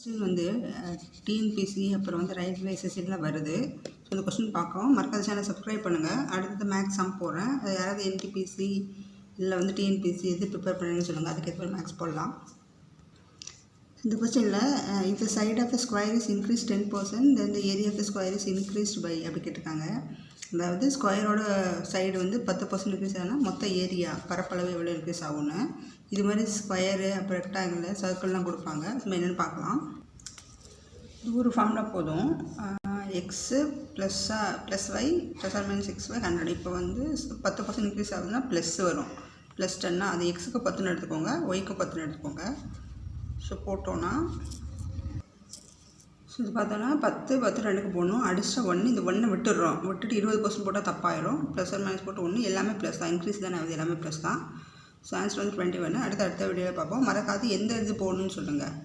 Question வந்து TNPSC அப்புறம் வந்து ரயில்வே எஸ்எஸ்சிலாம் வருது. ஸோ இந்த கொஸ்டின் பார்க்கவும் மறக்காத சேனல் சப்ஸ்கிரைப் பண்ணுங்கள். அடுத்தது மேக்ஸ் சம் போடுறேன். அது யாராவது என்டிபிசி இல்லை வந்து டிஎன்பிசி எது ப்ரிப்பேர் பண்ணுங்கன்னு சொல்லுங்கள். அதுக்கேற்ற மாதிரி மேக்ஸ் போடலாம். இந்த கொஸ்டினில் if the side of the square is increased 10% then the area of the square is increased by அப்படி கேட்டிருக்காங்க. அதாவது ஸ்கொயரோட சைடு வந்து 10% இன்க்ரீஸ் ஆனால் மொத்த ஏரியா பரப்பளவு எவ்வளோ இன்க்ரீஸ் ஆகும்னு. இது மாதிரி ஸ்கொயரு அப்புறம் ரெக்டாங்கிள் சர்க்கிள்லாம் கொடுப்பாங்க. நம்ம என்னென்னு பார்க்கலாம். இது ஒரு ஃபார்முலா போதும். X plus y plus r minus x y 100. இப்போ வந்து 10% இன்க்ரீஸ் ஆகுதுன்னா ப்ளஸ் வரும். ப்ளஸ் 10னா அது எக்ஸுக்கு 10ன்னு எடுத்துக்கோங்க, ஒய்க்கு 10ன்னு எடுத்துக்கோங்க. ஸோ போட்டோன்னா ஸோ இது பார்த்தோன்னா 10 2க்கு போடணும். அடிச்சா 1 இந்த 1 விட்டுடுறோம். விட்டுட்டு 20% போட்டால் தப்பாயிரும். ப்ளஸ் ஆர் மைனஸ் போட்டு 1 எல்லாமே ப்ளஸ் தான். இன்க்ரீஸ் தானே ஆகுது, எல்லாமே ப்ளஸ் தான். ஸோ ஆன்சர் வந்து 21. அடுத்த வீடியோவில் பார்ப்போம். மறக்காது எந்த இது போடணும்னு சொல்லுங்கள்.